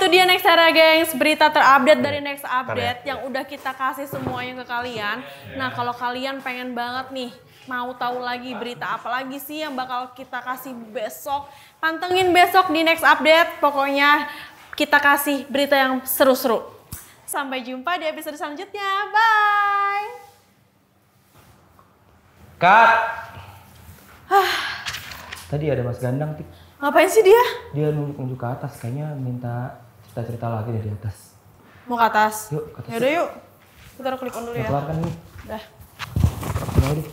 itu dia Next Era gengs, berita terupdate dari Next Update yang udah kita kasih semuanya ke kalian. Nah kalau kalian pengen banget nih mau tahu lagi berita apa lagi sih yang bakal kita kasih besok, pantengin besok di Next Update. Pokoknya kita kasih berita yang seru-seru. Sampai jumpa di episode selanjutnya. Bye. Kak. Tadi ada Mas Gandang, Tik. Ngapain sih dia? Dia nunjuk ke atas, kayaknya minta cerita-cerita lagi dari atas. Mau ke atas? Yuk, ke atas. Yaudah yuk. Kita taruh klik on dulu ya. Kelar kan nih? Udah. Mulai deh.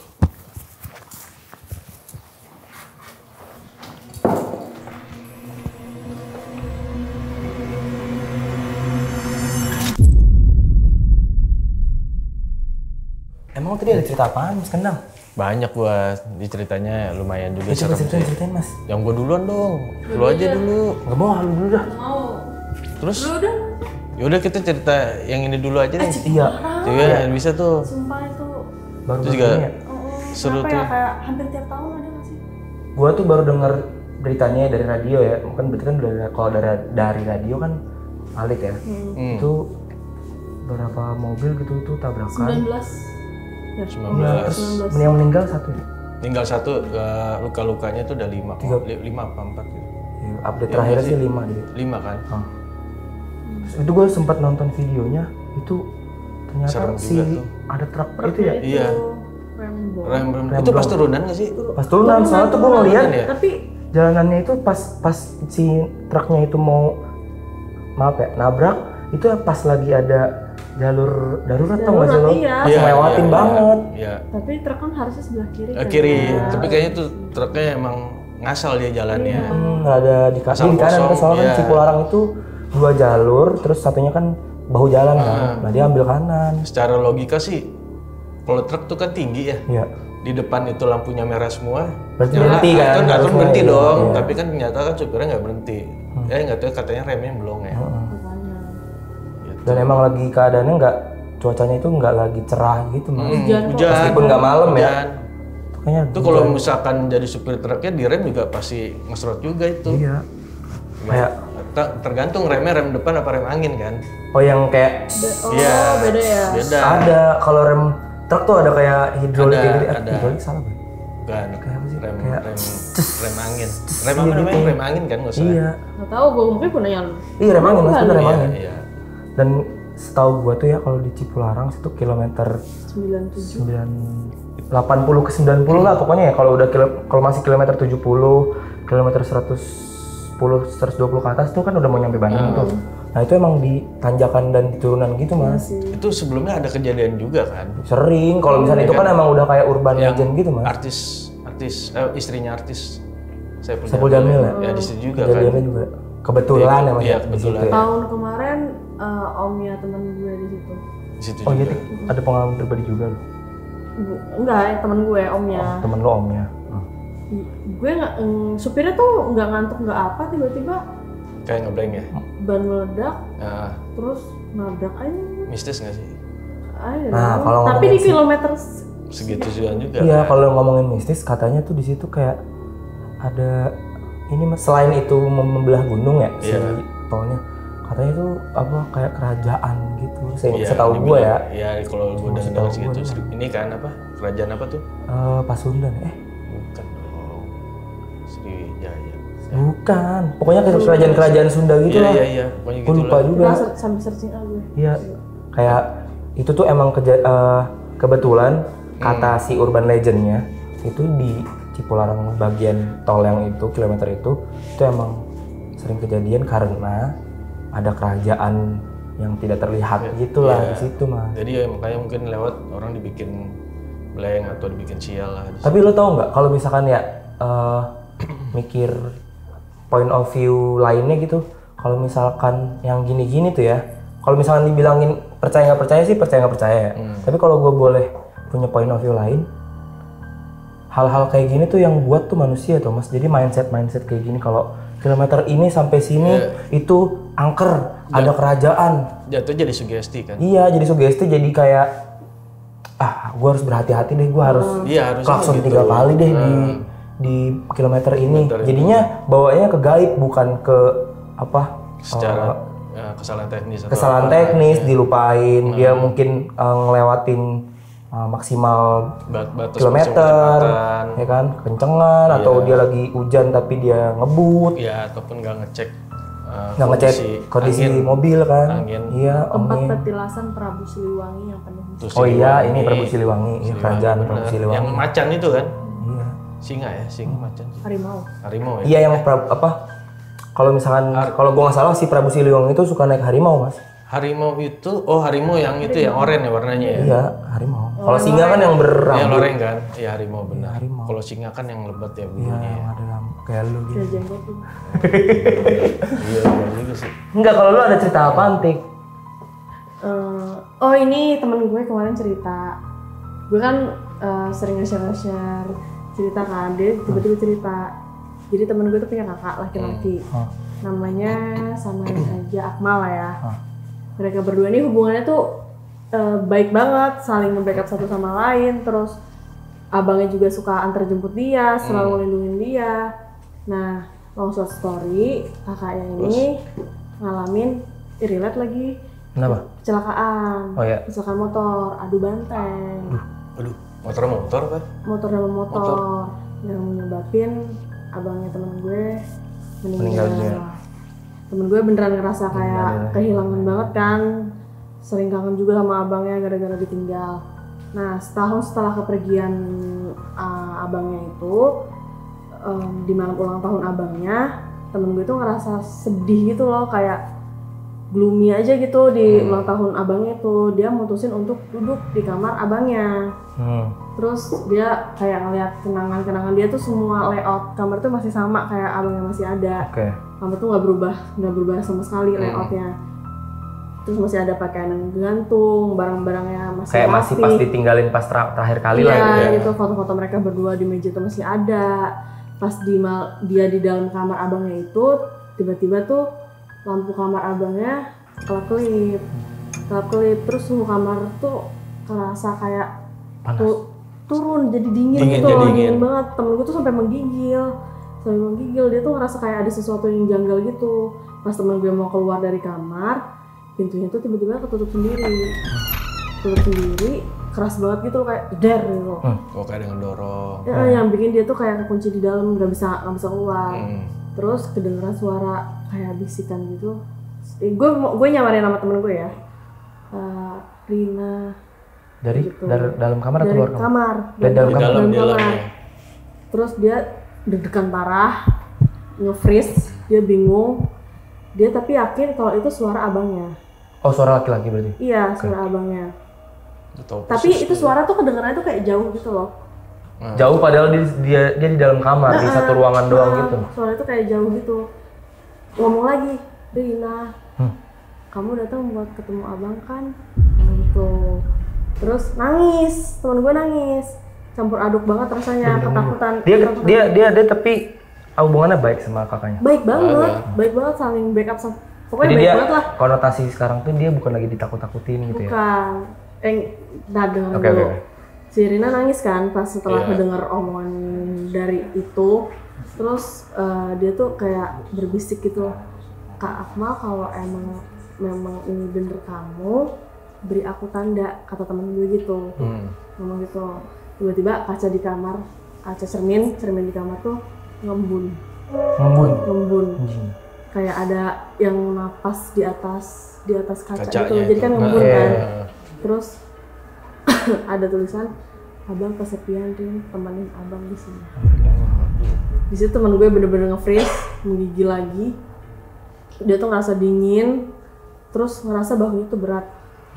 Emang tadi ada cerita apaan, Mas Gandang? Banyak gua di ceritanya lumayan juga serem sih. Ceritain Mas. Yang gua duluan dong. Lu aja dulu. Gak mau, lu dulu dah. Mau. Terus? Lu udah. Yaudah kita cerita yang ini dulu aja deh. Iya. Juga bisa tuh. Sumpah itu. Baru Itu juga ini ya. seru Kenapa tuh. ya? Kayak hampir tiap tahun ada gak sih? Gua tuh baru denger beritanya dari radio ya. Mungkin berarti kan kalau dari radio kan valid ya. Itu beberapa mobil gitu tuh tabrakan. 19. Ya, 19. Terus yang meninggal satu ya? Tinggal satu, luka-lukanya tuh udah 5. 5 apa 4 gitu. Ya, update terakhirnya sih 5 deh. 5 kan? Terus itu gue sempat nonton videonya, itu ternyata Serem si juga tuh. ada truk itu ya. Iya. Rambo. Rem. Itu pas turunan gak sih? Pas turunan, soalnya tuh gue ngeliat ya? Tapi jalanannya itu pas si truknya itu mau nabrak, itu pas lagi ada jalur darurat tau gak sih lo? iya. Lewatin banget. Iya. Tapi truk kan harusnya sebelah kiri. kan? Kiri, tapi kayaknya tuh truknya emang ngasal dia jalannya. Nggak ada di kanan Asal kan, kosong, soalnya kan iya. Cipularang itu 2 jalur, terus satunya kan bahu jalan kan. Nah dia ambil kanan. Secara logika sih, kalau truk tuh kan tinggi ya. Iya. Di depan itu lampunya merah semua. Berarti berhenti kan? Kan Harusnya, berhenti iya. dong, Iya. tapi kan ternyata kan supirnya nggak berhenti. Nggak tahu katanya remnya belum ya. Gitu. Dan emang lagi keadaannya cuacanya itu nggak lagi cerah gitu mas. Hujan. Meskipun nggak malam ya. Hujan. Kayaknya Itu kalau misalkan jadi supir truknya direm juga pasti ngesrot juga itu. iya. Kayak Tergantung remnya rem depan apa rem angin kan. oh yang kayak Iya. beda ya? Beda. ada kalau rem truk tuh ada kayak hidrolik Ada, kayak gitu. ada. Hidrolik salah Bang? Bukan. Kayak apa sih? Rem Kayak rem angin. Rem iya apa namanya? gitu. Rem angin kan nggak usah. Iya. Nggak tahu, gue mungkin pun nanya lu. Iya rem angin mas bener rem Iya, angin. iya. Dan setahu gua tuh ya kalau di Cipularang itu kilometer 97. 80 ke 90 lah pokoknya ya kalau kalau masih kilometer 70, kilometer 110, 120 ke atas tuh kan udah mau nyampe Bandung tuh. Nah itu emang di tanjakan dan di turunan gitu mas. Itu sebelumnya ada kejadian juga kan. Sering kalau misalnya itu kan emang udah kayak urban legend gitu mas. Istrinya artis Saipul Jamil ya? Ya di situ juga kan. Kejadiannya juga kebetulan ya mas. Iya, di kebetulan. situ ya. Tahun kemarin omnya teman gue di situ. Di situ Oh iya juga. Tik. Ada pengalaman pribadi juga loh. Enggak, temen gue omnya. Temen lo omnya. Gue nggak, supirnya tuh nggak ngantuk nggak apa, tiba-tiba Kayak ngeblank ya. ban meledak, Nah, terus nabrak aja. mistis nggak sih? Nah, kalau Tapi ngomongin di kilometer Segitu juga juga. Iya, kan? kalau ngomongin mistis katanya tuh di situ kayak ada ini mas selain itu membelah gunung ya si Iya. tolnya. Katanya itu apa kayak kerajaan gitu. Iya, Setahu gue ya. Iya, kalau gue udah Setahu dengar gua segitu. Ini kan apa? Kerajaan apa tuh? Pasundan Bukan dong. Sriwijaya. bukan. Pokoknya kayak kerajaan-kerajaan Sunda gitu Iya, lah. iya, iya. Pokoknya Gue gitu lupa lah. juga. sambil searching aja gue. Iya. Kayak itu tuh emang kebetulan kata si urban legendnya itu di Cipularang bagian tol yang itu kilometer itu emang sering kejadian karena ada kerajaan yang tidak terlihat gitulah Iya. di situ mas. Jadi ya makanya mungkin lewat orang dibikin blank atau dibikin sial lah. Tapi lo tau nggak kalau misalkan ya mikir point of view lainnya gitu, kalau misalkan yang gini-gini tuh ya, kalau misalkan dibilangin percaya nggak percaya sih percaya nggak percaya ya. Tapi kalau gue boleh punya point of view lain, hal-hal kayak gini tuh yang buat tuh manusia tuh mas. Jadi mindset kayak gini kalau kilometer ini sampai sini itu angker, ada kerajaan. Jatuh jadi sugesti kan. Iya, jadi sugesti jadi kayak gue harus berhati-hati deh, gue harus Iya, harusnya klakson gitu. 3 kali deh di kilometer ini. Jadinya bawaannya ke gaib bukan ke apa? Secara kesalahan teknis dilupain, dia mungkin ngelewatin maksimal batas kilometer, ya kan, kencengan, atau dia lagi hujan tapi dia ngebut, ya, ataupun nggak ngecek kondisi mobil kan, iya, tempat petilasan Prabu Siliwangi yang penuh misteri. Oh iya, ini Prabu Siliwangi, ya, kerajaan Prabu Siliwangi. Yang macan itu kan? Iya. Singa macan. Harimau ya? Iya, yang kalau misalkan kalau gua nggak salah si Prabu Siliwangi itu suka naik harimau, Mas. Harimau itu, harimau yang itu yang oranye ya warnanya ya? Iya, harimau. Kalau singa kan yang berrambut. Yang loreng kan? Iya, harimau benar. Harimau. Kalau singa kan yang lebat ya Iya, bulunya. yang ada kayak lu gitu. Iya, juga sih. Enggak, kalau lu ada cerita apa, Antik? Oh, ini temen gue kemarin cerita. Gue kan sering nge-share cerita kan, dia tiba-tiba cerita. Jadi temen gue tuh punya kakak laki-laki. Namanya samain aja Akmal lah ya. Mereka berdua ini hubungannya tuh baik banget, saling nge-backup satu sama lain. Terus abangnya juga suka antar jemput dia, selalu lindungin dia. Nah, long short story, kakaknya ini ngalamin relate lagi. Kenapa? Kecelakaan. Oh ya. Kecelakaan motor, adu banteng. Aduh, motor apa? Motor sama motor. Yang menyebabin abangnya temen gue meninggal. Temen gue beneran ngerasa kayak kehilangan banget kan, sering kangen juga sama abangnya gara-gara ditinggal. Nah, setahun setelah kepergian abangnya itu, di malam ulang tahun abangnya, temen gue tuh ngerasa sedih gitu loh, kayak gloomy aja gitu di ulang tahun abangnya tuh. Dia mutusin untuk duduk di kamar abangnya. Terus dia kayak ngeliat kenangan-kenangan dia tuh, semua layout kamar tuh masih sama kayak abangnya masih ada. Kamar tuh nggak berubah sama sekali layoutnya. Terus masih ada pakaian yang gantung, barang-barangnya masih kayak masih pas ditinggalin pas terakhir kali lah gitu ya. Gitu, foto-foto mereka berdua di meja tuh masih ada. Pas dia di dalam kamar abangnya itu, tiba-tiba tuh lampu kamar abangnya kelap-kelip. Terus suhu kamar tuh kerasa kayak turun, jadi dingin gitu loh, dingin banget. Temen gue tuh sampai menggigil. Dia tuh ngerasa kayak ada sesuatu yang janggal gitu. Pas temen gue mau keluar dari kamar, pintunya tuh tiba-tiba ketutup sendiri, keras banget gitu, kayak der gitu. Kayak dengan dorong. Ya, yang bikin dia tuh kayak kekunci di dalam, nggak bisa keluar. Terus kedengeran suara kayak bisikan gitu. Gue nyamarin nama temen gue ya, Rina. Dari gitu. dalam kamar atau luar kamar? Dari dalam kamar. Terus dia deg-degan parah, nge-freeze, dia bingung. Dia tapi yakin kalau itu suara abangnya. Oh, suara laki-laki berarti? Iya, suara abangnya. Tapi itu suara tuh kedengerannya tuh kayak jauh gitu loh. Jauh padahal dia di dalam kamar, di satu ruangan doang gitu. Suara itu kayak jauh gitu. Ngomong lagi, Rina, kamu datang buat ketemu abang kan? Gitu. Terus nangis, temen gue nangis. Campur aduk banget rasanya, ketakutan. Dia tapi hubungannya baik sama kakaknya. Baik banget, saling backup. Pokoknya jadi baik banget lah. Konotasi sekarang tuh dia bukan lagi ditakut-takutin gitu ya. Bukan. Dengar dulu. Si Rina nangis kan pas setelah mendengar omongan dari itu. Terus dia tuh kayak berbisik gitu, Kak Akmal, kalau memang ini bener kamu, beri aku tanda, kata temen gue gitu. Ngomong gitu. Tiba-tiba kaca di kamar, kaca cermin di kamar tuh ngembun. Kayak ada yang napas di atas kaca itu, jadi kan ngembun kan. Terus ada tulisan, abang kesepian, Rin, temenin abang di sini. Di situ temen gue bener-bener nge-freeze, menggigil lagi. Dia tuh ngerasa dingin, terus ngerasa bahunya tuh berat,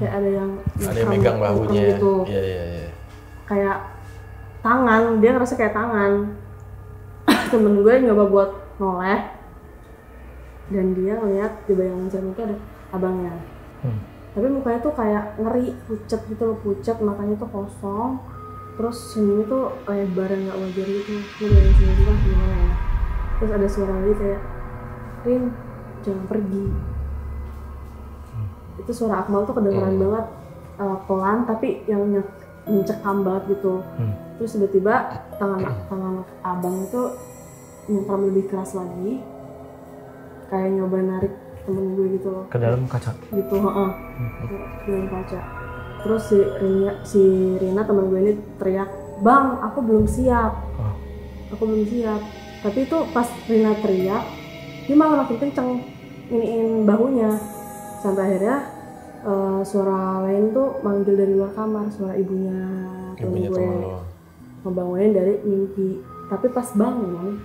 kayak ada yang megang bahunya gitu. Iya. Kayak tangan, dia ngerasa kayak tangan. Temen gue nyoba buat noleh, dan dia ngeliat di bayangan cermin itu ada abangnya. Tapi mukanya tuh kayak ngeri, pucat, matanya tuh kosong. Terus senyumnya tuh lebar, nggak wajar gitu. Dia bayangin senyum itu kan gimana ya. Terus ada suara lagi kayak, Rin, jangan pergi. Itu suara Akmal tuh kedengeran banget, pelan tapi yang mencekam banget gitu. Terus tiba-tiba tangan abang itu nyentram lebih keras lagi, kayak nyoba narik temen gue gitu loh. ke dalam kaca. gitu, ke dalam kaca. Terus si Rina teman gue ini teriak, "Bang, aku belum siap." Aku belum siap. Tapi itu pas Rina teriak, dia malah makin kenceng iniin bahunya. Sampai akhirnya suara lain tuh manggil dari luar kamar, suara ibunya temen gue ngebangunin dari mimpi. Tapi pas bangun,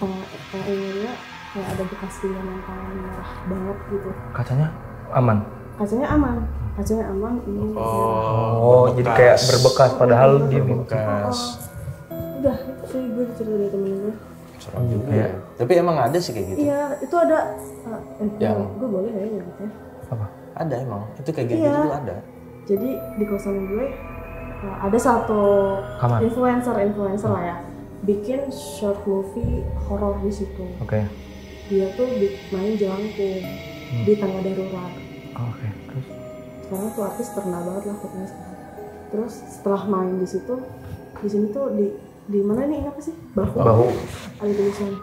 ini kayak ada bekas yang tangan merah banget gitu. Kacanya aman? Kacanya aman. Ini jadi kayak berbekas padahal dia bekas. Udah, itu gue cerita dari temen gue. Serem juga ya. Tapi emang ada sih kayak gitu. Iya, itu ada. Yang gue boleh ya gitu ya. Apa? Ada emang. Itu kayak gitu tuh ada. Jadi di kosan gue ada satu influencer lah ya, bikin short movie horor di situ. Oke. Dia tuh main jelangkung di tangga darurat. Oke. Terus? Sekarang tuh artis terkenal banget lah pokoknya sekarang. Terus setelah main di situ, di sini tuh di mana nih apa sih? Bahu. Ada tulisan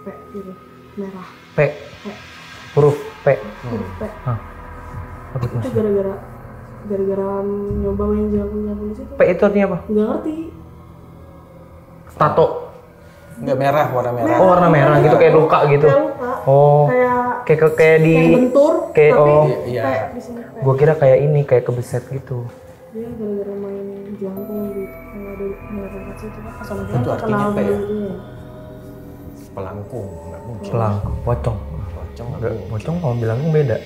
P gitu, merah. P. Huruf P. Huruf P. Itu gara-gara nyoba main jelangkung di situ. P itu artinya apa? Nggak ngerti. Tato. Enggak merah, warna merah. Oh, warna merah gitu kayak luka gitu. Kayak luka. Oh. Kayak di bentur. Kayak tapi iya. kayak di sini. Gua kira kayak ini kayak kebeset gitu. Dia gara-gara main jelangkung di tangga darurat situ kan. Itu artinya apa ya? Gitu. Pelangkung, enggak mungkin. Pocong. Enggak. Pocong kalau bilangnya beda.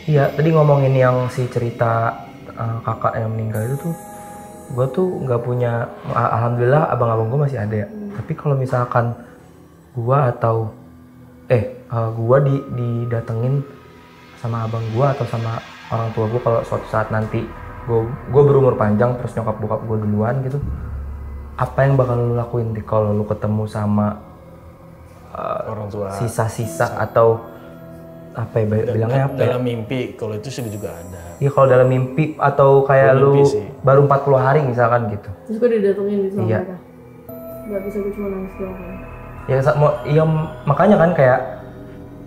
Iya, tadi ngomongin yang si cerita kakak yang meninggal itu tuh, gue tuh nggak punya, alhamdulillah abang-abang gue masih ada ya. Tapi kalau misalkan gue atau gue didatengin sama abang gue atau sama orang tua gue kalau suatu saat nanti gue berumur panjang terus nyokap bokap gue duluan gitu, apa yang bakal lu lakuin kalau lu ketemu sama orang tua sisa-sisa atau apa ya bilangnya apa dalam mimpi? Kalau itu sih juga ada. Iya, kalau dalam mimpi atau kayak lu baru 40 hari misalkan gitu. Terus gue didatengin di sana. Iya. Gak bisa, gue cuma nangis doang kan. Ya makanya kan kayak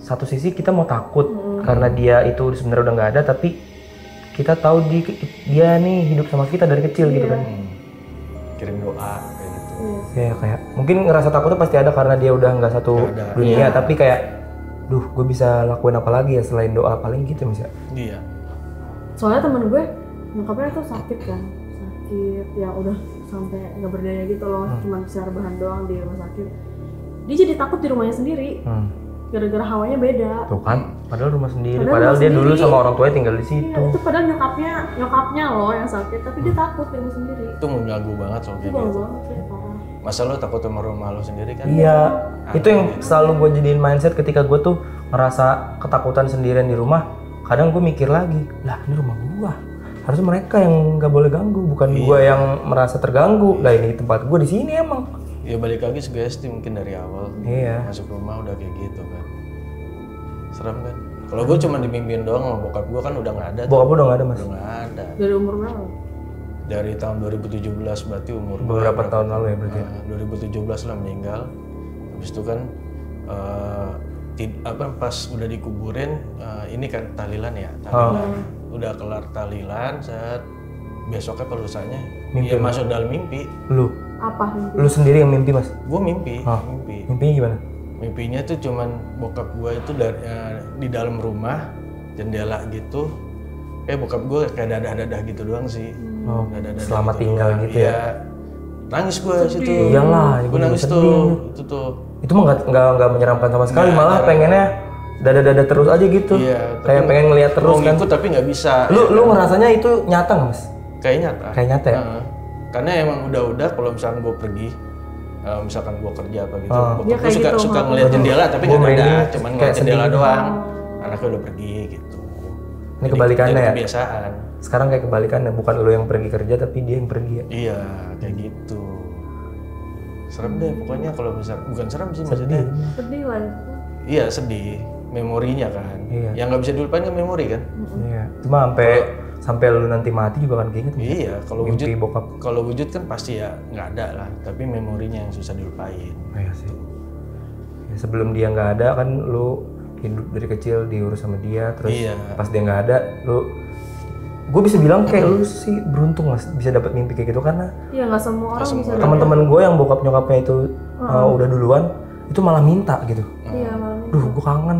satu sisi kita mau takut karena dia itu sebenarnya udah nggak ada, tapi kita tahu dia nih hidup sama kita dari kecil gitu kan. Kirim doa kayak gitu. Ya kayak mungkin ngerasa takutnya pasti ada karena dia udah nggak satu dunia, tapi kayak gue bisa lakuin apa lagi ya selain doa, paling gitu misalnya. Iya. Soalnya temen gue nyokapnya tuh sakit ya udah sampai nggak berdaya gitu loh, cuma bisa rebahan doang di rumah sakit. Dia jadi takut di rumahnya sendiri, gara-gara hawanya beda. Tuh kan, padahal rumah sendiri, padahal dia dulu sama orang tuanya tinggal di situ. Iya, itu padahal nyokapnya loh yang sakit, tapi dia takut di rumah sendiri. Itu mengganggu banget soal kayak gitu. Parah. Masa lu takut sama rumah lu sendiri kan? Iya, itu yang selalu gue jadiin mindset ketika gue tuh ngerasa ketakutan sendirian di rumah. Kadang gue mikir lagi, lah ini rumah gue, harusnya mereka yang nggak boleh ganggu, bukan gue yang merasa terganggu. Lah ini tempat gue di sini emang. Ya balik lagi sugesti mungkin dari awal. Iya. Masuk rumah udah kayak gitu kan. Serem kan? Kalau gue cuma dimimpiin doang sama bokap gue kan udah nggak ada. Bokap gue udah nggak ada mas? Udah nggak ada. Dari umur berapa? Dari tahun 2017 berarti umur beberapa tahun lalu ya berarti. 2017 lah meninggal. Habis itu kan pas udah dikuburin ini kan tahlilan ya, udah kelar tahlilan, saat besoknya pelusanya dia masuk dalam mimpi. Lu? Apa mimpi? Lu sendiri yang mimpi mas? Gue mimpi. Mimpinya gimana? Mimpinya tuh cuman bokap gue itu di dalam rumah, jendela gitu. Bokap gue kayak dadah-dadah gitu doang sih. Selamat gitu tinggal doang. Gitu ya? Nangis gue situ. Iyalah, gue nangis tuh. Itu mah nggak menyeramkan sama sekali, malah pengennya dada-dada terus aja gitu. Iya, kayak pengen ngeliat terus kan. Ngikut tapi nggak bisa. Lu ngerasanya itu nyata nggak mas? Kayak nyata. Kayak nyata ya? Karena emang udah kalau misalkan gue pergi, misalkan gue kerja apa gitu, Ya, gue suka ngeliat jendela tapi nggak ada, cuman ngeliat jendela doang. Anaknya udah pergi gitu. Ini kebalikannya ya? Kebiasaan. Sekarang kayak kebalikannya, bukan lu yang pergi kerja tapi dia yang pergi ya? Iya, kayak gitu. Serem deh pokoknya kalau bukan serem sih maksudnya. Sedih lah. Iya sedih, memorinya kan. Iya. Yang nggak bisa dilupain kan memori kan. Iya. Cuma sampai lu nanti mati juga kan keinget. Iya, kalau wujud kan pasti ya nggak ada lah. Tapi memorinya yang susah dilupain. Iya sih. Ya, sebelum dia nggak ada kan lu hidup dari kecil diurus sama dia, terus Iya. pas dia nggak ada, gue bisa bilang kayak lu sih beruntung mas bisa dapat mimpi kayak gitu karena Iya, nggak semua orang bisa. teman-teman gue yang bokap nyokapnya itu udah duluan itu malah minta gitu. Iya, malam. Duh, gue kangen.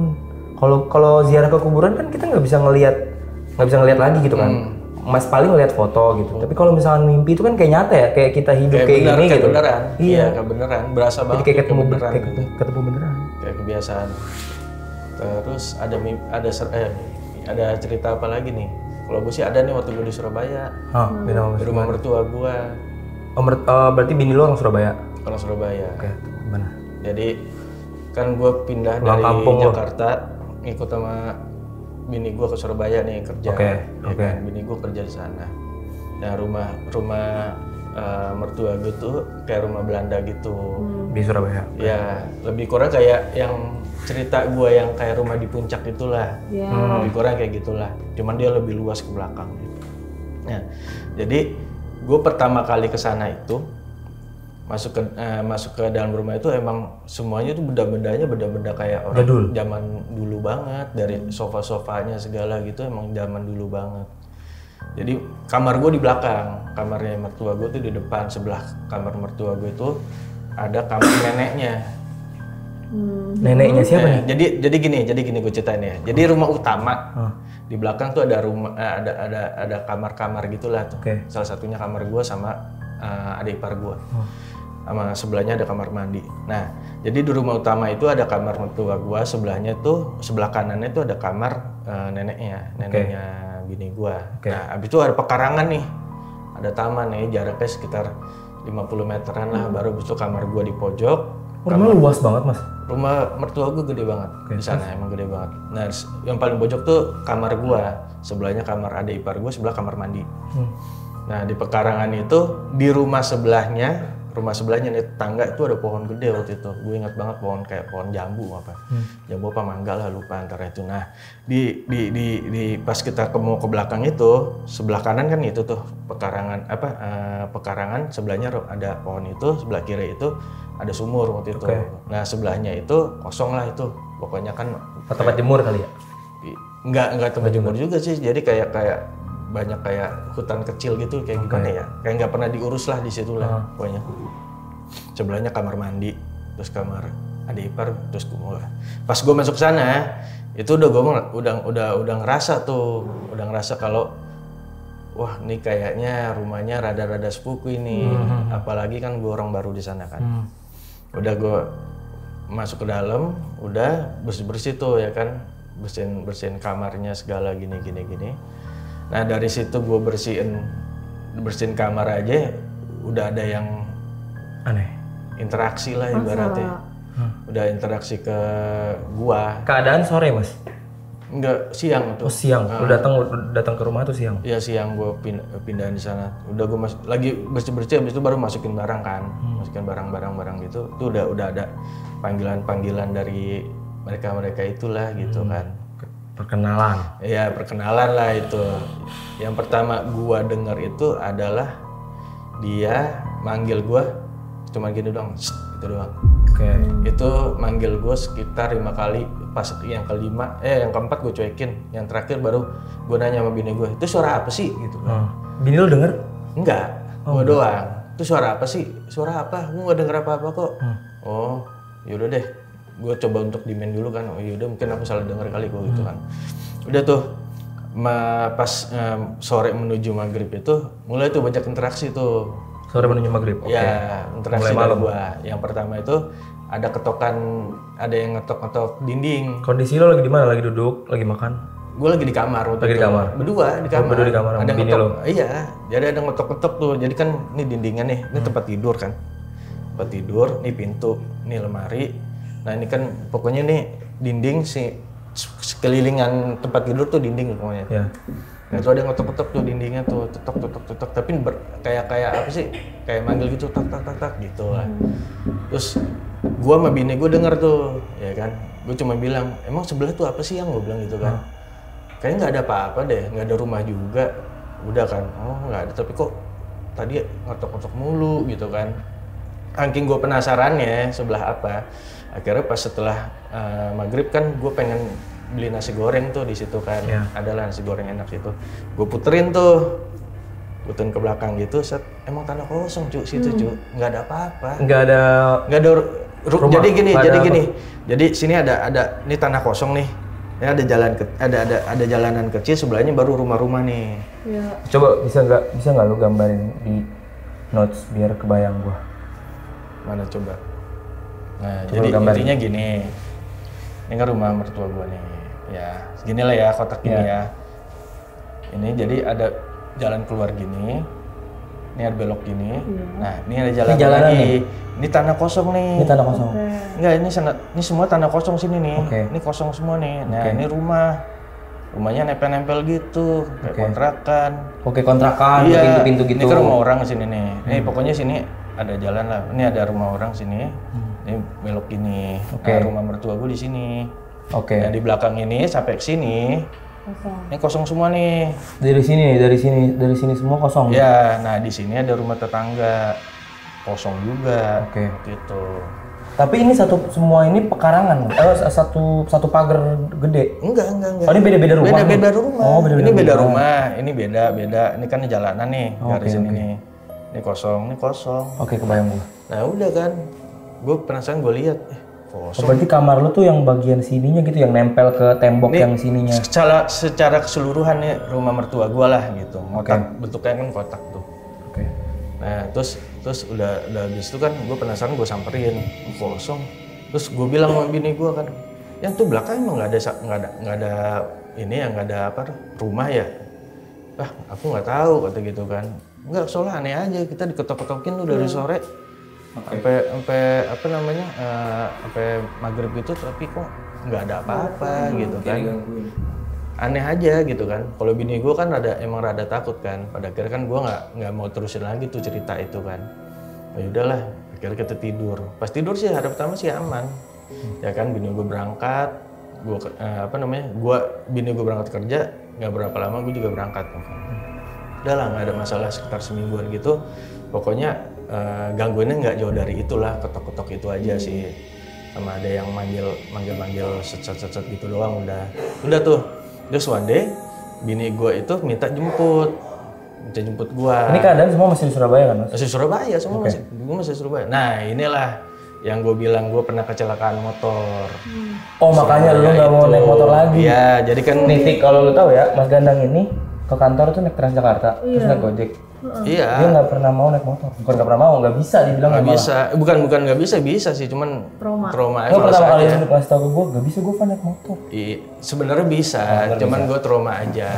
Kalau ziarah ke kuburan kan kita nggak bisa ngelihat lagi gitu kan. Mas paling ngeliat foto gitu. Tapi kalau misalnya mimpi itu kan kayak nyata ya, kayak kita hidup kayak bener, gini kayak gitu. beneran. Iya. Kayak beneran, berasa Jadi banget kayak ketemu beneran. kayak ketemu beneran. Kayak kebiasaan. Terus ada cerita apa lagi nih? Kalau gue sih ada nih waktu gue di Surabaya, di rumah mertua gue, Berarti bini lu orang Surabaya. orang Surabaya. Oke, gimana? Jadi kan gue pindah Pulang dari kampung lo. Jakarta, ngikut sama bini gue ke Surabaya nih kerja. Oke, ya oke. kan? Bini gue kerja di sana. Nah rumah mertua gue tuh kayak rumah Belanda gitu. Di Surabaya. Ya lebih kurang kayak yang cerita gue yang kayak rumah di puncak itulah. Iya. Lebih kurang kayak gitulah. Cuman dia lebih luas ke belakang. Nah jadi gue pertama kali ke sana itu masuk ke dalam rumah itu emang semuanya tuh benda-benda kayak orang Jadul. zaman dulu banget, dari sofa-sofanya segala gitu emang zaman dulu banget. Jadi kamar gue di belakang, kamarnya mertua gue tuh di depan, sebelah kamar mertua gue itu ada kamar neneknya. Neneknya siapa nih? Jadi gini gue ceritain ya. Jadi rumah utama di belakang tuh ada rumah ada kamar-kamar gitulah tuh. Oke. Salah satunya kamar gue sama adik ipar gue. Sama sebelahnya ada kamar mandi. Nah, jadi di rumah utama itu ada kamar mertua gua, sebelahnya tuh sebelah kanannya itu ada kamar neneknya bini gua. Nah, habis itu ada pekarangan nih. Ada taman nih, jaraknya sekitar 50 meteran lah, baru habis itu kamar gua di pojok. Rumah luas banget, Mas. Rumah mertua gua gede banget. Di sana emang gede banget. Nah, yang paling pojok tuh kamar gua, sebelahnya kamar adik ipar gua, sebelah kamar mandi. Nah, di pekarangan itu di rumah sebelahnya nih tangga itu ada pohon gede waktu itu. Gue ingat banget pohon kayak pohon jambu apa. Jambu apa mangga lah lupa antara itu. Nah, di pas kita mau ke belakang itu, sebelah kanan kan itu tuh pekarangan sebelahnya ada pohon itu, sebelah kiri itu ada sumur waktu itu. Nah, sebelahnya itu kosong lah itu. Pokoknya kan Tempat jemur kali ya? Enggak tempat jemur juga sih. Jadi kayak banyak kayak hutan kecil gitu, kayak gimana ya, kayak nggak pernah diurus lah di situ lah pokoknya. Sebelahnya kamar mandi, terus kamar adik ipar, terus pas gue masuk sana itu udah ngerasa kalau wah ini kayaknya rumahnya rada-rada sepuku ini, apalagi kan gue orang baru di sana kan. Udah gue masuk ke dalam, udah bersih tuh ya kan, bersihin kamarnya segala gini. Nah dari situ gue bersihin kamar aja udah ada yang Aneh. interaksi lah ibaratnya. Udah interaksi ke gua. Keadaan sore, Mas? Enggak, siang tuh. Oh, siang. Lu datang ke rumah tuh siang? Iya siang gue pindahin di sana. Udah gue lagi bersih habis itu baru masukin barang kan. Masukin barang gitu. Itu udah ada panggilan dari mereka itulah gitu kan. Perkenalan. Iya perkenalan lah itu. Yang pertama gua dengar itu adalah dia manggil gua cuma gini doang, itu doang. Oke. Itu manggil gua sekitar 5 kali. Pas yang yang keempat gua cuekin. Yang terakhir baru gua nanya sama bini gua, itu suara apa sih gitu. Bini lu denger? Enggak, gua doang. Itu suara apa sih? Suara apa? Gua nggak denger apa-apa kok. Oh, yaudah deh. Gue coba untuk demand dulu kan, oh yaudah mungkin aku salah dengar kali gue gitu kan. Udah tuh pas sore menuju maghrib itu mulai tuh banyak interaksi tuh. Sore menuju maghrib. Ya interaksi dari gue. Yang pertama itu ada ada yang ngetok-ngetok dinding. Kondisi lo lagi di mana? Lagi duduk, lagi makan? Gue lagi di kamar waktu Lagi itu. di kamar? Berdua di kamar. Berdua di kamar sama ada bini ngetok, lo? Iya, jadi ada ngetok-ngetok tuh. Jadi kan ini dindingnya nih, ini tempat tidur kan. Tempat tidur, ini pintu, ini lemari. Nah ini kan pokoknya nih dinding sekelilingan tempat tidur tuh dinding pokoknya. Ya. Nah itu ada yang ngetok-ngetok tuh dindingnya tuh, tetok, tapi kayak apa sih? Kayak manggil gitu, tak gitu lah. Terus gua sama bini gua denger tuh, ya kan. Gua cuma bilang, emang sebelah tuh apa sih yang gua bilang gitu kan. Kayaknya nggak ada apa-apa deh, nggak ada rumah juga. Udah kan, oh nggak ada, tapi kok tadi ngetok-ngetok mulu gitu kan. Angking gue penasarannya sebelah apa. Akhirnya pas setelah maghrib kan gue pengen beli nasi goreng tuh di situ kan. Adalah nasi goreng enak itu. Gue puterin ke belakang gitu. Set, emang tanah kosong cu situ cu. Nggak ada apa-apa. Nggak ada rumah, jadi gini. apa. Jadi sini ada ini tanah kosong nih. Ya ada jalanan kecil, sebelahnya baru rumah-rumah nih. Iya. Coba bisa nggak lu gambarin di notes biar kebayang gua. Mana coba? Nah, Coba jadi gambarin. intinya gini. Ini kan rumah mertua gua nih. Ya, segini lah ya kotak gini ya. Ini jadi ada jalan keluar gini. Ini ada belok gini. Nah, ini ada jalan jalanan lagi. nih. Ini tanah kosong nih. Ini tanah kosong. Enggak, ini semua tanah kosong sini nih. Ini kosong semua nih. Nah, ini rumah. Rumahnya nempel-nempel gitu, kayak kontrakan. Kontrakan, pintu-pintu gitu. Ini kan rumah orang sini nih. Ini pokoknya sini ada jalan lah. Ini ada rumah orang sini. Ini belok gini. Nah, rumah mertua gue di sini. Nah, di belakang ini sampai ke sini. Ini kosong semua nih. Dari sini semua kosong. Ya, nah di sini ada rumah tetangga. Kosong juga. Gitu. Tapi ini semua ini pekarangan, satu pagar gede. Enggak. Oh, ini beda-beda rumah. Beda rumah. Oh, beda-beda ini beda rumah. rumah, ini beda. Ini kan jalanan nih, garis ini nih. Ini kosong. Oke, kebayang gua. Nah, udah kan. Gue penasaran, gue lihat kosong. Berarti kamar lu tuh yang bagian sininya gitu, yang nempel ke tembok yang sininya. Secara keseluruhan nih rumah mertua gue lah gitu. Bentuknya kan kotak tuh. Nah, terus udah habis itu kan gue penasaran, gue samperin, kosong. Terus gue bilang sama bini gue kan, yang tuh belakang emang nggak ada rumah ya? Aku nggak tahu kata gitu kan. Nggak, soalnya aneh aja, kita diketok-ketokin tuh dari sore sampai sampai maghrib gitu, tapi kok nggak ada apa-apa gitu kan. Aneh aja gitu kan. Kalau bini gue kan emang rada takut kan. Pada akhirnya kan gue nggak mau terusin lagi tuh cerita itu kan. Ya udahlah, akhirnya kita tidur. Pas tidur sih hari pertama sih aman. Ya kan, bini gue berangkat, bini gue berangkat kerja, nggak berapa lama gue juga berangkat. Udahlah, nggak ada masalah, sekitar semingguan gitu. Pokoknya gangguannya nggak jauh dari itulah, ketok-ketok itu aja sih. Sama ada yang manggil set gitu doang udah tuh. Terus one day, bini gue itu minta jemput gue. Ini keadaan semua masih di Surabaya kan, Mas? Masih Surabaya, semua masih Surabaya. Nah, inilah yang gue bilang, gue pernah kecelakaan motor. Oh, makanya lu nggak mau naik motor lagi? Iya, jadi kan... Nitik, kalau lu tahu ya, Mas Gandang ini ke kantor tuh naik Transjakarta, terus naik Gojek. Iya. Dia nggak pernah mau naik motor. Bukan nggak pernah mau, nggak bisa dibilang. Nggak bisa. Bukan nggak bisa sih, cuman trauma aja. Gue pertama kali ngasih tau ke gue, nggak bisa gue naik motor. Iya, sebenarnya bisa, cuman gue trauma aja.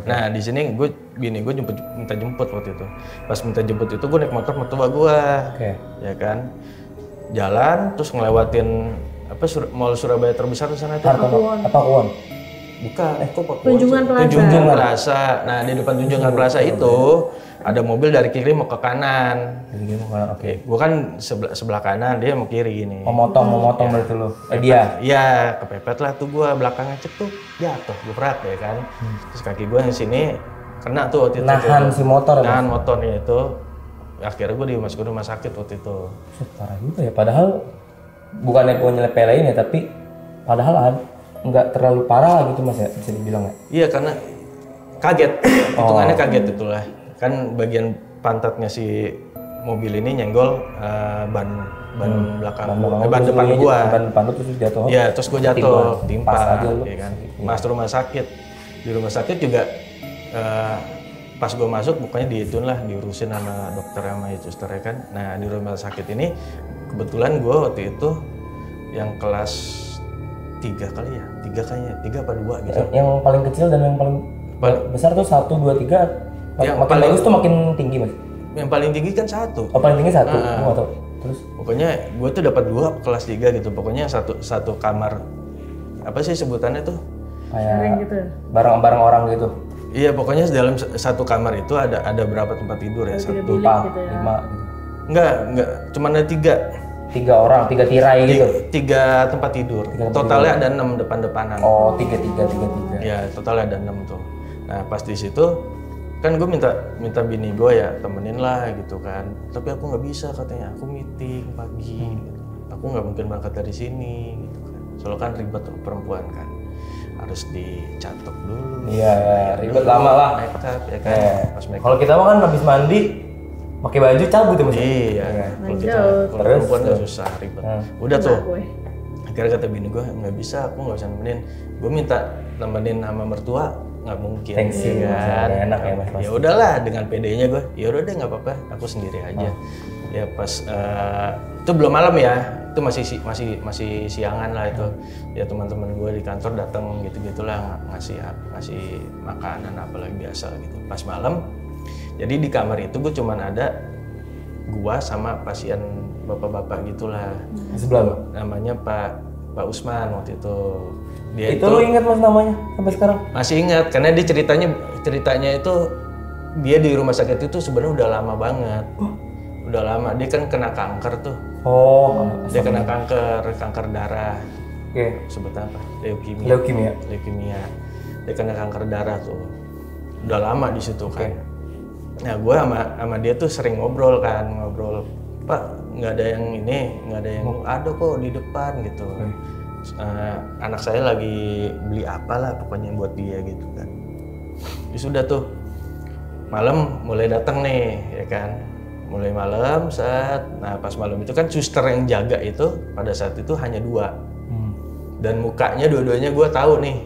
Nah, di sini bini gue minta jemput waktu itu. Pas minta jemput itu gue naik motor mertua gue. Ya kan. Jalan terus ngelewatin mall Surabaya terbesar di sana itu. Pakuwon. Bukan, Tunjungan Plaza. Nah, di depan Tunjungan Plaza itu ada mobil dari kiri mau ke kanan. Gue kan sebelah kanan, dia mau kiri ini. Mau motong berarti lu. Dia? Iya, kepepet lah tuh gue, belakangnya cetuk, jatuh, gebrak ya kan. Terus kaki gue yang sini kena tuh waktu itu. Nahan si motor ya? Nahan motornya itu. Akhirnya gue dimasukin rumah sakit waktu itu. Parah juga ya, padahal bukannya gue nyelepelein ya, tapi padahal nggak terlalu parah lah gitu Mas ya, bisa dibilang ya? Iya, karena kaget, hitungannya kaget itulah. Kan bagian pantatnya si mobil ini nyenggol ban belakang, ban depan gua. Ban depan lu terus jatuh? Iya, terus gua jatuh, timpa, ya kan. Masuk rumah sakit. Di rumah sakit juga pas gua masuk, pokoknya diurusin sama dokter sama suster ya kan. Nah, di rumah sakit ini kebetulan gua waktu itu yang kelas 3 kayaknya, 3 apa 2 gitu. Yang paling kecil dan yang paling besar tuh 1, 2, 3. Yang makin bagus tuh makin tinggi Mas? Yang paling tinggi kan 1. Oh, paling tinggi 1? Terus? Pokoknya gue tuh dapat 2 kelas 3 gitu. Pokoknya satu kamar, apa sih sebutannya tuh? Kayak gitu. Bareng-bareng orang gitu? Iya, pokoknya dalam satu kamar itu ada berapa tempat tidur ya? 1, 4, 5 gitu. Enggak, cuma ada 3. 3 orang, 3 tirai gitu? 3 tempat tidur. Totalnya ada 6 depan-depanan. Oh, 3. Ya, totalnya ada 6 tuh. Nah, pas di situ kan gue minta bini gue ya temenin lah gitu kan, tapi aku nggak bisa katanya, aku meeting pagi gitu. Aku nggak mungkin berangkat dari sini gitu kan, soalnya kan ribet perempuan kan, harus dicatok dulu. Iya, ribet lama lah. Make up ya kan, pas make up. Kalau kita mah kan habis mandi pakai baju cabut ya Mas. Iya, kalau kita kalau Terus? perempuan kan susah ribet. Udah tuh, gue. akhirnya kata bini gue nggak bisa, aku nggak bisa nemenin. Gue minta nemenin sama mertua nggak mungkin. Thanks ya kan. Nggak enak ya Mas. Ya udahlah dengan PD-nya gue, ya udah deh nggak apa-apa, aku sendiri aja. Ya pas itu belum malam ya, itu masih siangan lah itu. Ya teman-teman gue di kantor datang gitu-gitulah ngasih makanan apalagi biasa gitu. Pas malam, jadi di kamar itu gue cuman ada gua sama pasien bapak-bapak gitulah. Sebelah. Namanya Pak Usman waktu itu. Dia Itu lu ingat Mas namanya sampai sekarang? masih ingat karena dia ceritanya itu dia di rumah sakit itu sebenarnya udah lama banget. Udah lama, dia kan kena kanker tuh. Oh, Dia kena kanker darah. oke. Sebutnya apa? Leukemia. Leukemia. Dia kena kanker darah tuh. Udah lama di situ kan. Nah, gue sama dia tuh sering ngobrol, Pak, nggak ada yang ini, nggak ada yang ada kok di depan gitu. Anak saya lagi beli apalah pokoknya buat dia gitu kan. Ya sudah tuh, malam mulai datang nih, ya kan. Mulai malam nah pas malam itu kan suster yang jaga itu pada saat itu hanya 2. Dan mukanya dua-duanya gue tahu nih.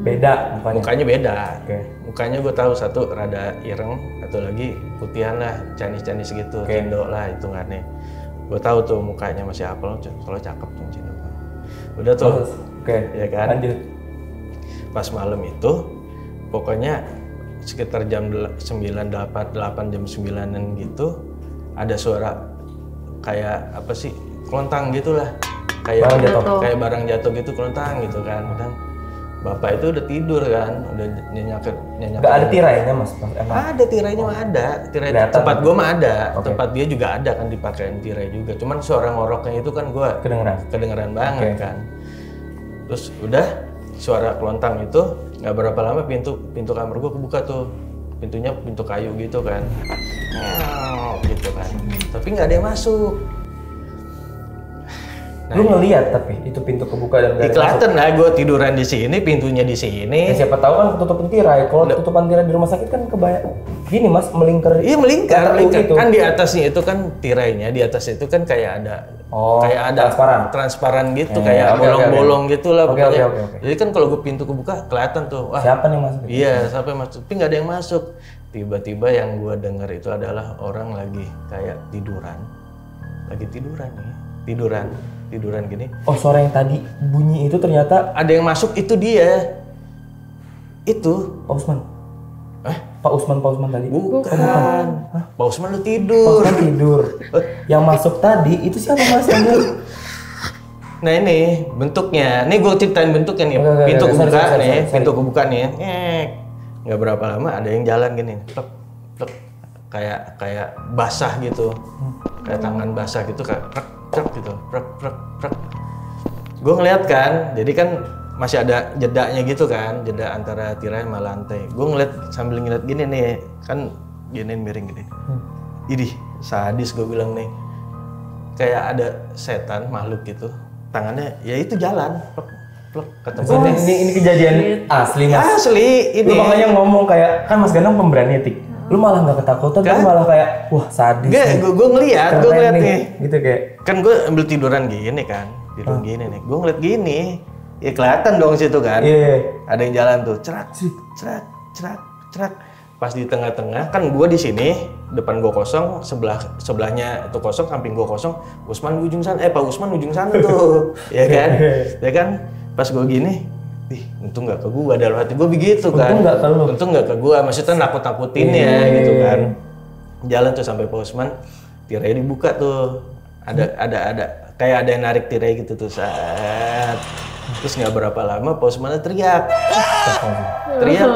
Beda Mukanya beda. Oke. Mukanya gue tahu, satu rada ireng, satu lagi putihan lah, Chinese gitu, Cindo lah hitungannya. Gue tahu tuh mukanya masih apel, soalnya cakep tuh Cindo. Udah tuh, ya kan. Lanjut. Pas malam itu, pokoknya sekitar jam 8 jam 9-an gitu, ada suara kayak apa sih, kelontang gitulah, kayak barang jatuh gitu, kelontang gitu kan. Dan bapak itu udah tidur kan, udah nyenyak. Gak ada tirainya Mas? Ada tirainya mah ada, tirai tempat gua mah ada, tempat dia juga ada kan dipakein tirai juga. Cuman suara ngoroknya itu kan gua kedengeran banget kan. Terus udah suara kelontang itu nggak berapa lama pintu kamar gua kebuka tuh, pintunya pintu kayu gitu kan, gitu kan. Tapi nggak ada yang masuk. Lu ngeliat tapi itu pintu kebuka dan gak ada Kelihatan lah, gue tiduran di sini, pintunya di sini. Ya, siapa tahu kan ketutupan tirai. Kalau tutupan tirai di rumah sakit kan kebayang gini Mas, melingkar. Iya melingkar. Gitu. Kan di atasnya itu kan tirainya, di atas itu kan kayak ada transparan gitu, kayak bolong-bolong gitulah pokoknya. Jadi kan kalau gue pintu kebuka kelihatan tuh. Wah, siapa nih masuk? Iya, siapa yang masuk? Tapi nggak ada yang masuk. Tiba-tiba yang gue dengar itu adalah orang lagi kayak tiduran gini. Oh, suara yang tadi bunyi itu ternyata ada yang masuk, itu dia. Itu Pak Usman. Pak Usman tadi. Bukan. Pak Usman lu Pak tidur. Usman tidur. Yang masuk tadi itu siapa Mas? Nah ini bentuknya. Nih gue ceritain bentuknya nih. Pintu kebuka nih. Pintu kebuka nih. Nggak berapa lama ada yang jalan gini. Plek, plek. Kayak basah gitu. Kayak tangan basah gitu, kayak prek gitu, prek. Gue ngeliat kan, jadi kan masih ada jedanya gitu kan, jeda antara tirai sama lantai. Gue ngeliat sambil ngeliat gini nih, kan gini miring gini. Idih, sadis gue bilang nih. Kayak ada setan makhluk gitu, tangannya ya itu jalan, plek ketemu. Ini kejadian asli Mas. Asli ini. Lu makanya ngomong kayak kan Mas Ganang pemberani etik. Lu malah nggak ketakutan, lu malah kayak wah sadis. Gak, gue ngeliat nih. Gitu kayak. Kan gue ambil tiduran gini kan, gini nih. Gue ngeliat gini, ya kelihatan dong situ kan. Iya. Ada yang jalan tuh, cerak. Pas di tengah-tengah, kan gue di sini, depan gue kosong, sebelahnya itu kosong, samping gue kosong. Pak Usman ujung sana tuh, ya kan. Pas gue gini. Untung nggak ke gua, dalam hati gua begitu kan. Untung nggak ke gua, maksudnya nakut-nakutin ya gitu kan. Jalan tuh sampai Pak Usman, tirai dibuka tuh. Ada kayak ada yang narik tirai gitu tuh saat. Terus nggak berapa lama Pak Usman teriak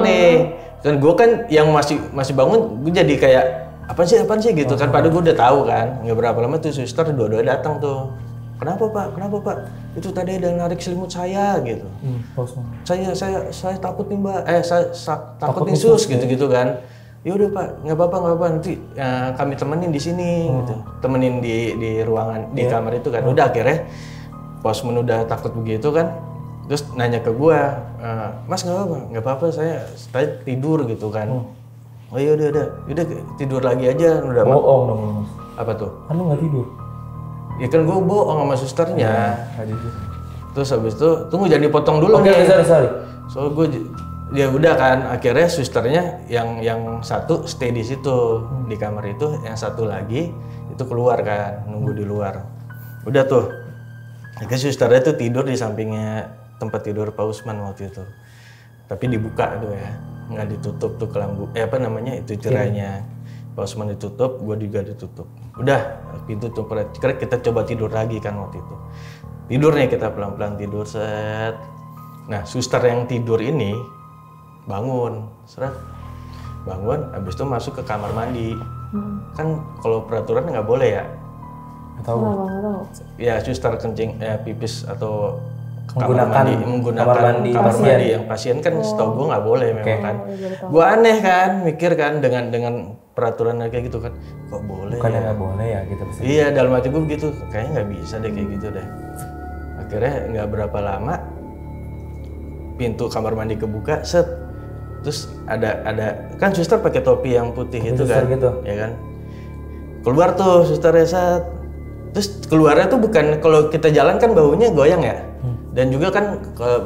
nih. Dan gua kan yang masih bangun, gua jadi kayak apaan sih gitu kan. Padahal gua udah tahu kan. Nggak berapa lama tuh suster dua-duanya datang tuh. Kenapa Pak? Itu tadi ada yang narik selimut saya gitu. Saya takut nih Mbak. Saya takut nih sus gitu kan. ya udah Pak, nggak apa-apa nanti kami temenin di sini gitu, temenin di ruangan di kamar itu kan. Udah akhirnya posmen udah takut begitu kan, terus nanya ke gua, Mas nggak apa-apa saya tidur gitu kan. Oh iya udah tidur lagi aja udah. Bohong dong Mas. Apa tuh? Kan lu nggak tidur. Ya kan gua bohong sama susternya. Nggak tidur. Terus habis itu tunggu jangan dipotong dulu Oke, nih. sorry. So gue ya udah kan akhirnya susternya yang satu stay di situ di kamar itu, yang satu lagi itu keluar kan nunggu di luar. Udah tuh. Akhirnya susternya tuh tidur di sampingnya tempat tidur Pak Usman waktu itu. Tapi dibuka tuh ya. Nggak ditutup tuh kelambu itu tirainya. Pak Usman ditutup, gue juga ditutup. Udah pintu tuh kita coba tidur lagi kan waktu itu. Tidur nih kita pelan-pelan tidur set. Nah suster yang tidur ini bangun, bangun, habis itu masuk ke kamar mandi. Kan kalau peraturan nggak boleh ya. Nggak tahu. Ya suster kencing, pipis atau menggunakan kamar mandi yang pasien kan setahu gue nggak boleh memang kan. Gue aneh kan, mikir kan dengan peraturan kayak gitu kan, kok boleh? Bukannya nggak boleh ya gitu. Iya dalam hati gue begitu, kayaknya nggak bisa deh kayak gitu deh. Akhirnya nggak berapa lama pintu kamar mandi kebuka, set. Terus ada kan suster pakai topi yang putih itu kan, gitu. ya kan. Keluar tuh susternya set. Terus keluarnya tuh bukan kalau kita jalan kan baunya goyang ya. Dan juga kan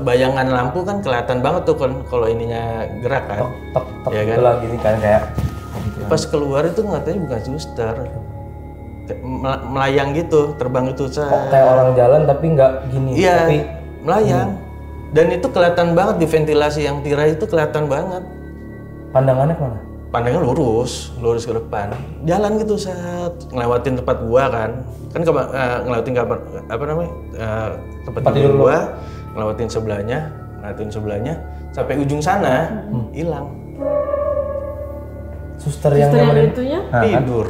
bayangan lampu kan kelihatan banget tuh kalau ininya gerak kan. Tok ya kan. Lagi nih kan kayak. Pas keluar itu katanya bukan suster. Melayang gitu, terbang itu. Kok kayak orang jalan tapi nggak gini. Iya, tapi melayang. Dan itu kelihatan banget di ventilasi yang tirai itu kelihatan banget. Pandangannya kemana? Pandangnya lurus ke depan. Jalan gitu saat ngelewatin tempat gua kan. Kan ngelewatin kamar tempat tidur gua, ngelewatin sebelahnya sampai ujung sana hilang. Suster yang itunya Tidur.